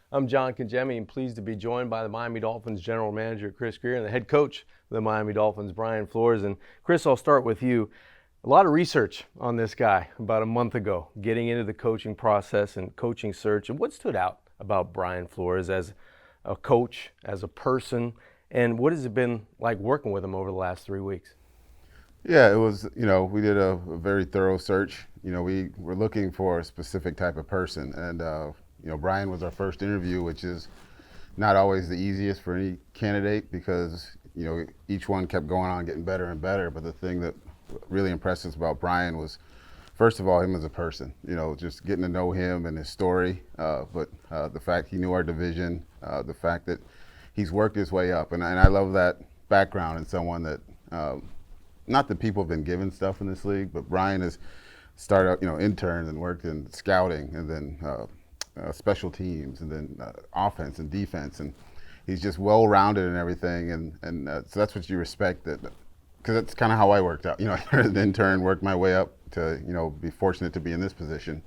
I'm John Congemi and pleased to be joined by the Miami Dolphins General Manager Chris Grier and the head coach of the Miami Dolphins, Brian Flores. And Chris, I'll start with you. A lot of research on this guy about a month ago, getting into the coaching process and coaching search. And what stood out about Brian Flores as a coach, as a person, and what has it been like working with him over the last 3 weeks? Yeah, it was, we did a very thorough search. We were looking for a specific type of person. And, Brian was our first interview, which is not always the easiest for any candidate because, each one kept going on getting better and better. But the thing that really impressed us about Brian was, first of all, him as a person, just getting to know him and his story. But the fact he knew our division, the fact that he's worked his way up. And I love that background in someone that, not that people have been given stuff in this league, but Brian has started out, interned and worked in scouting and then special teams and then offense and defense. And he's just well-rounded in everything. And so that's what you respect, that because that's kind of how I worked out. I started as an intern, worked my way up to, be fortunate to be in this position.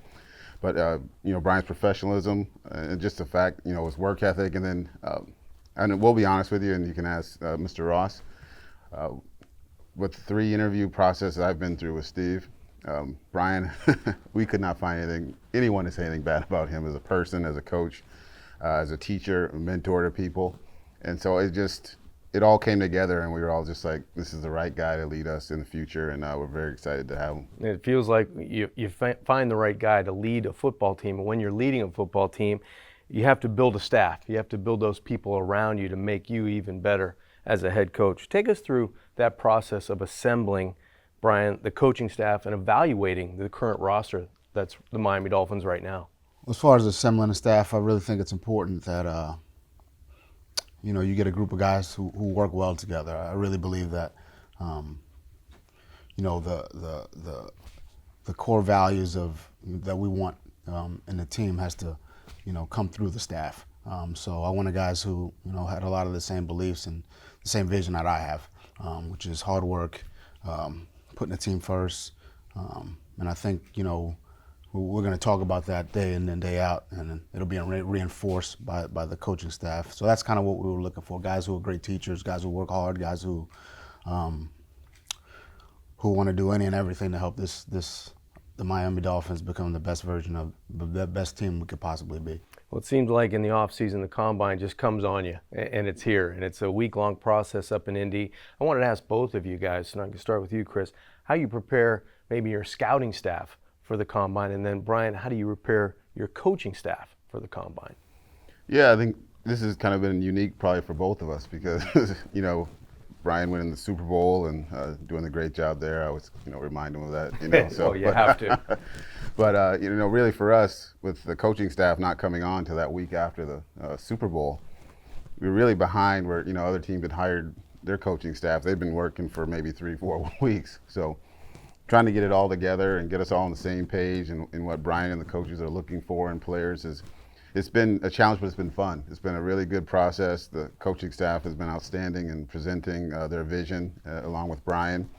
But, Brian's professionalism and just the fact, his work ethic. And then, and we'll be honest with you, and you can ask Mr. Ross, with the 3 interview process I've been through with Steve, Brian, we could not find anyone to say anything bad about him as a person, as a coach, as a teacher, a mentor to people. And so it all came together, and we were all just like, this is the right guy to lead us in the future, and we're very excited to have him. It feels like you find the right guy to lead a football team, and when you're leading a football team, you have to build a staff. You have to build those people around you to make you even better as a head coach. Take us through that process of assembling, Brian, the coaching staff and evaluating the current roster that's the Miami Dolphins right now. As far as assembling the staff, I really think it's important that you get a group of guys who work well together. I really believe that the core values that we want in the team has to come through the staff. So I wanted guys who had a lot of the same beliefs and the same vision that I have, which is hard work, putting the team first, and I think we're going to talk about that day in and day out, and it'll be reinforced by the coaching staff. So that's kind of what we were looking for: guys who are great teachers, guys who work hard, guys who want to do any and everything to help the Miami Dolphins become the best version of the best team we could possibly be. Well, it seems like in the offseason, the combine just comes on you, and it's here, and it's a week-long process up in Indy. I wanted to ask both of you guys, and I can start with you, Chris, how you prepare maybe your scouting staff for the combine, and then Brian, how do you prepare your coaching staff for the combine? Yeah, I think this has kind of been unique probably for both of us because, Brian winning the Super Bowl and doing a great job there. I always, remind him of that. So, you have to. But, really for us, with the coaching staff not coming on till that week after the Super Bowl, we were really behind where, other teams had hired their coaching staff. They've been working for maybe 3-4 weeks. So trying to get it all together and get us all on the same page and what Brian and the coaches are looking for in players it's been a challenge, but it's been fun. It's been a really good process. The coaching staff has been outstanding in presenting their vision along with Brian.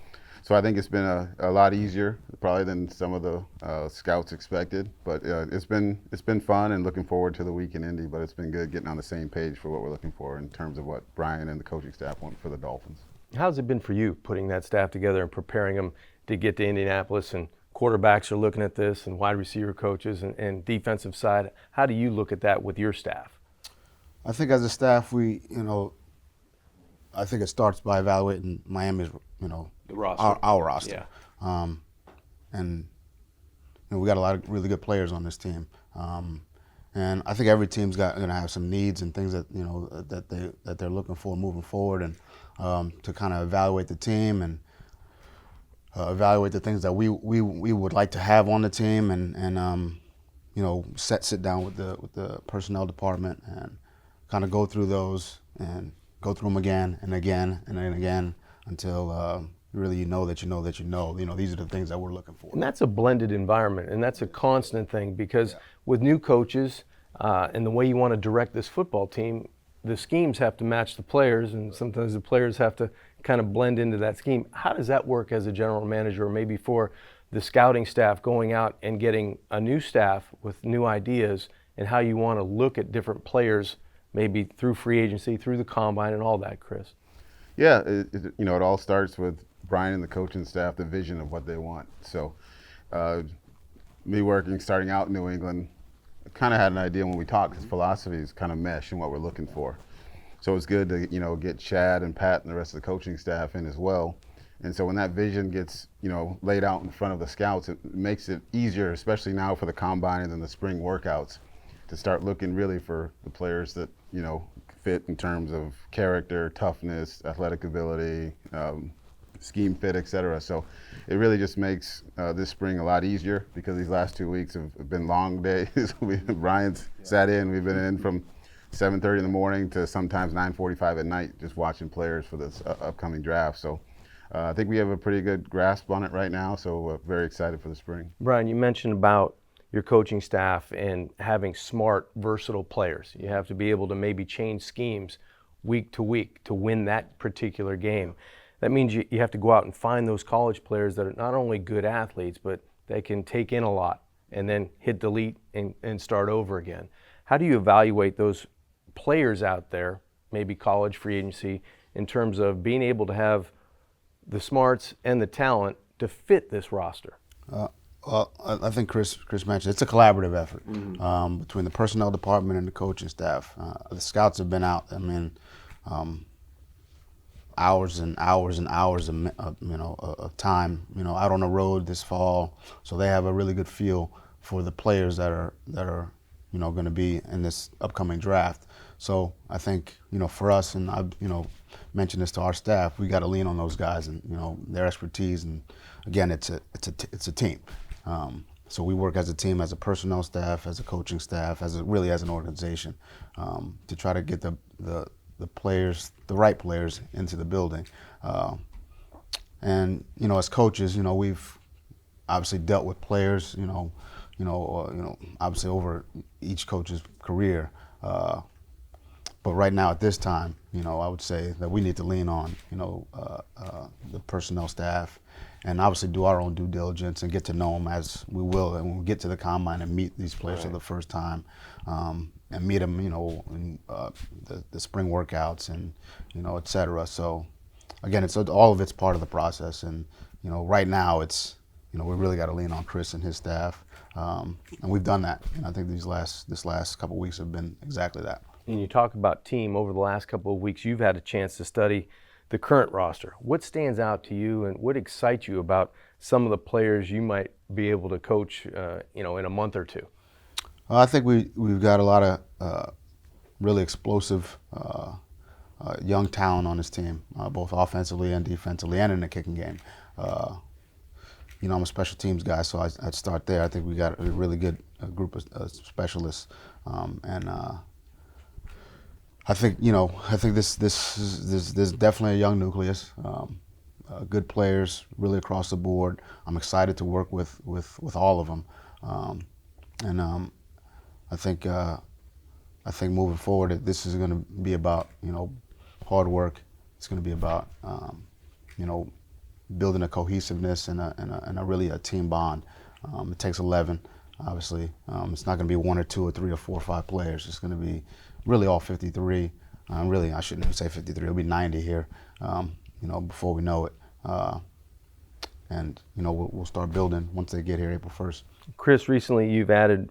So I think it's been a lot easier probably than some of the scouts expected. But it's been fun and looking forward to the week in Indy. But it's been good getting on the same page for what we're looking for in terms of what Brian and the coaching staff want for the Dolphins. How's it been for you putting that staff together and preparing them to get to Indianapolis, and quarterbacks are looking at this and wide receiver coaches and defensive side? How do you look at that with your staff? I think as a staff, I think it starts by evaluating Miami's, The roster. our roster. Yeah. And we got a lot of really good players on this team. And I think every team's going to have some needs and things that that they're looking for moving forward, and to kind of evaluate the team and evaluate the things that we would like to have on the team, and sit down with the personnel department and kind of go through those and go through them again and again and then again until really these are the things that we're looking for. And that's a blended environment, and that's a constant thing because with new coaches and the way you want to direct this football team, the schemes have to match the players, and sometimes the players have to kind of blend into that scheme. How does that work as a general manager, or maybe for the scouting staff going out and getting a new staff with new ideas and how you want to look at different players, maybe through free agency, through the combine, and all that, Chris? Yeah, it all starts with Brian and the coaching staff, the vision of what they want. So, me starting out in New England, I kind of had an idea when we talked, because philosophies kind of mesh in what we're looking for. So it's good to get Chad and Pat and the rest of the coaching staff in as well. And so when that vision gets laid out in front of the scouts, it makes it easier, especially now for the combine and then the spring workouts, to start looking really for the players that fit in terms of character, toughness, athletic ability, scheme fit, etc. So it really just makes this spring a lot easier, because these last 2 weeks have been long days. Brian's sat in. We've been in from 7:30 in the morning to sometimes 9:45 at night, just watching players for this upcoming draft. So I think we have a pretty good grasp on it right now. So very excited for the spring. Brian, you mentioned about your coaching staff and having smart, versatile players. You have to be able to maybe change schemes week to week to win that particular game. That means you have to go out and find those college players that are not only good athletes, but they can take in a lot and then hit delete and start over again. How do you evaluate those players out there, maybe college, free agency, in terms of being able to have the smarts and the talent to fit this roster? Well, I think Chris mentioned it's a collaborative effort between the personnel department and the coaching staff. The scouts have been out. I mean, hours and hours and hours of time, out on the road this fall. So they have a really good feel for the players that are going to be in this upcoming draft. So I think for us, and I've mentioned this to our staff, we got to lean on those guys and their expertise. And again, it's a team. So we work as a team, as a personnel staff, as a coaching staff, as an organization, to try to get the players, the right players, into the building. And as coaches, we've obviously dealt with players, obviously over each coach's career. But right now at this time, I would say that we need to lean on, the personnel staff, and obviously do our own due diligence and get to know them as we will. And when we get to the combine and meet these players for the first time, and meet them, in the spring workouts and, et cetera. So again, all of it's part of the process. And, right now it's, we really got to lean on Chris and his staff. And we've done that. And I think this last couple of weeks have been exactly that. And you talk about team. Over the last couple of weeks, you've had a chance to study the current roster. What stands out to you and what excites you about some of the players you might be able to coach, in a month or two? I think we've got a lot of really explosive young talent on this team, both offensively and defensively, and in the kicking game. I'm a special teams guy, so I'd start there. I think we got a really good group of specialists, and I think this there's definitely a young nucleus, good players really across the board. I'm excited to work with all of them, and I think moving forward, this is going to be about hard work. It's going to be about building a cohesiveness and a really a team bond. It takes 11, obviously. It's not going to be one or two or three or four or five players. It's going to be really all 53. Really, I shouldn't even say 53. It'll be 90 here, before we know it. And we'll start building once they get here April 1st. Chris, recently you've added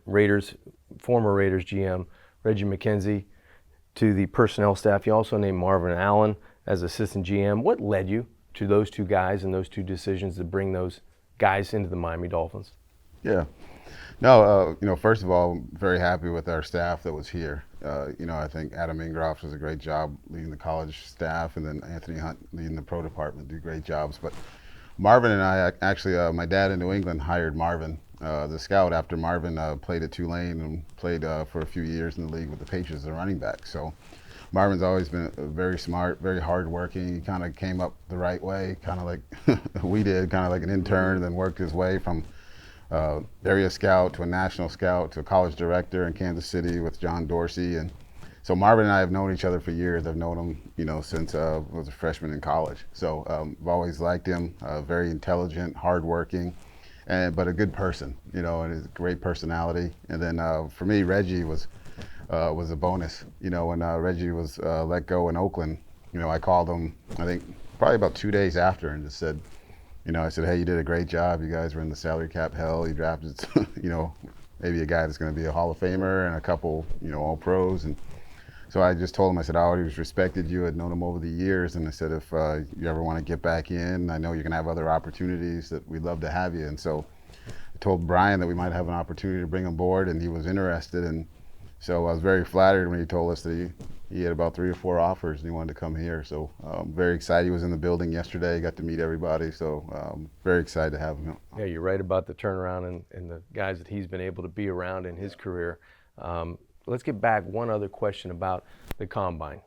former Raiders GM Reggie McKenzie to the personnel staff. You also named Marvin Allen as assistant GM. What led you to those two guys and those two decisions to bring those guys into the Miami Dolphins? Yeah. No, first of all, I'm very happy with our staff that was here. I think Adam Ingroff does a great job leading the college staff, and then Anthony Hunt leading the pro department do great jobs. But Marvin and I actually, my dad in New England hired Marvin, the scout, after Marvin played at Tulane and played for a few years in the league with the Patriots as a running back. So Marvin's always been very smart, very hardworking. He kind of came up the right way, kind of like we did, kind of like an intern, and then worked his way from area scout to a national scout to a college director in Kansas City with John Dorsey. And so Marvin and I have known each other for years. I've known him, since I was a freshman in college. So I've always liked him, very intelligent, hardworking. but a good person, and a great personality. And then for me, Reggie was a bonus. When Reggie was let go in Oakland, I called him, I think probably about 2 days after, and just said, I said, hey, you did a great job. You guys were in the salary cap hell. You drafted, maybe a guy that's going to be a Hall of Famer and a couple, all pros. And so I just told him, I said, I always respected you. I'd known him over the years. And I said, if you ever want to get back in, I know you're going to have other opportunities that we'd love to have you. And so I told Brian that we might have an opportunity to bring him aboard, and he was interested. And so I was very flattered when he told us that he had about 3 or 4 offers and he wanted to come here. So very excited. He was in the building yesterday, got to meet everybody. So very excited to have him. Yeah, you're right about the turnaround and the guys that he's been able to be around in his career. Let's get back one other question about the combine.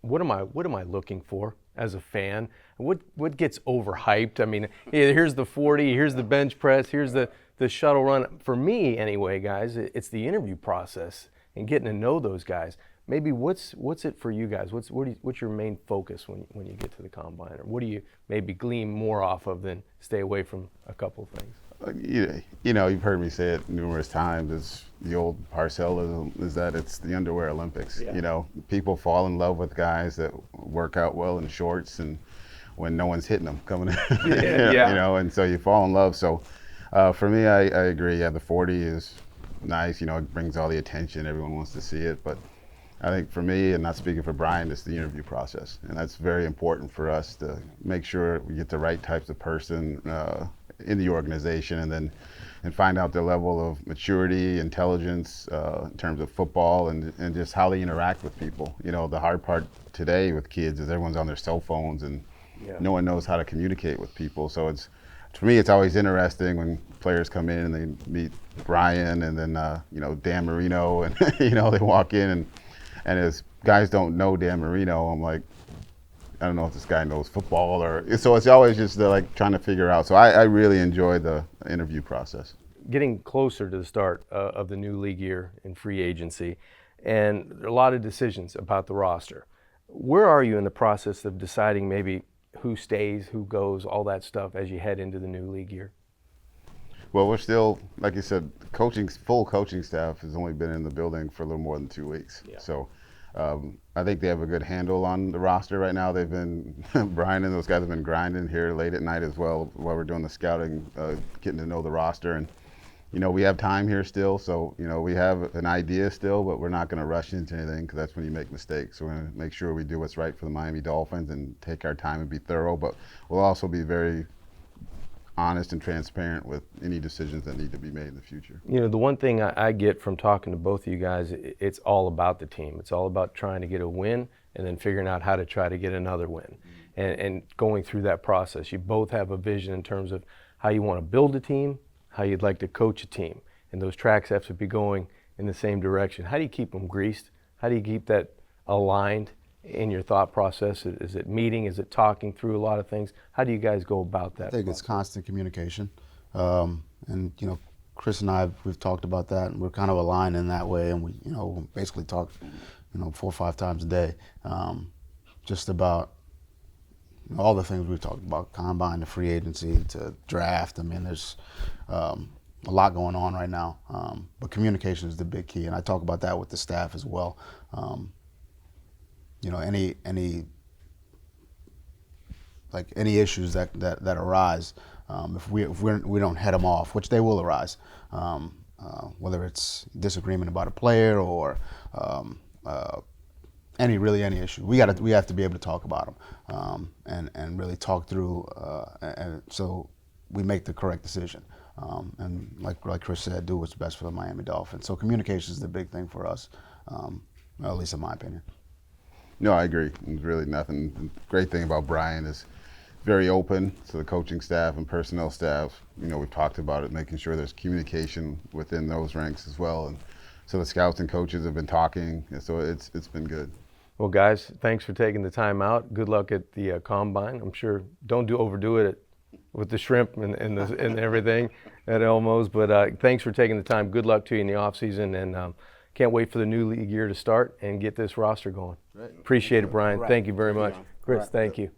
What am I looking for as a fan? What gets overhyped? I mean, here's the 40, here's the bench press, here's the shuttle run. For me, anyway, guys, it's the interview process and getting to know those guys. Maybe what's it for you guys? What's your main focus when you get to the combine, or what do you maybe glean more off of than stay away from a couple of things? You've heard me say it numerous times. It's the old Parcellism, is that it's the underwear Olympics. Yeah. People fall in love with guys that work out well in shorts and when no one's hitting them coming in. Yeah. And so you fall in love. So for me, I agree. Yeah, the 40 is nice. It brings all the attention. Everyone wants to see it. But I think for me, and not speaking for Brian, it's the interview process. And that's very important for us to make sure we get the right types of person in the organization, and find out their level of maturity, intelligence in terms of football, and just how they interact with people. The hard part today with kids is everyone's on their cell phones, and no one knows how to communicate with people. So for me, it's always interesting when players come in and they meet Brian, and then Dan Marino, and they walk in, and as guys don't know Dan Marino, I'm like, I don't know if this guy knows football, so it's always just like trying to figure out. So I really enjoy the interview process. Getting closer to the start of the new league year in free agency, and there are a lot of decisions about the roster. Where are you in the process of deciding maybe who stays, who goes, all that stuff as you head into the new league year? Well, we're still, like you said, full coaching staff has only been in the building for a little more than 2 weeks. Yeah. So I think they have a good handle on the roster right now. They've been, Brian and those guys have been grinding here late at night as well while we're doing the scouting, getting to know the roster. And, we have time here still. So, we have an idea still, but we're not going to rush into anything, because that's when you make mistakes. So we're going to make sure we do what's right for the Miami Dolphins and take our time and be thorough. But we'll also be very honest and transparent with any decisions that need to be made in the future. The one thing I get from talking to both of you guys, it's all about the team. It's all about trying to get a win and then figuring out how to try to get another win. And going through that process, you both have a vision in terms of how you want to build a team, how you'd like to coach a team. And those tracks have to be going in the same direction. How do you keep them greased? How do you keep that aligned in your thought process? Is it meeting? Is it talking through a lot of things? How do you guys go about that? I think it's constant communication. And, Chris and we've talked about that, and we're kind of aligned in that way. And we, basically talk, 4 or 5 times a day, just about all the things we've talked about, combine to free agency to draft. I mean, there's a lot going on right now. But communication is the big key. And I talk about that with the staff as well. Any issues that arise, if we don't head them off, which they will arise, whether it's disagreement about a player or any issue, we have to be able to talk about them and really talk through, and so we make the correct decision. And like Chris said, do what's best for the Miami Dolphins. So communication is the big thing for us, at least in my opinion. No, I agree. There's really nothing. The great thing about Brian is very open to the coaching staff and personnel staff. We've talked about it, making sure there's communication within those ranks as well. And so the scouts and coaches have been talking, and so it's been good. Well, guys, thanks for taking the time out. Good luck at the combine. I'm sure don't overdo it with the shrimp and everything at Elmo's. But thanks for taking the time. Good luck to you in the off season, and can't wait for the new league year to start and get this roster going. Right. Appreciate it, Brian. Right. Thank you very much. Right. Chris, thank you.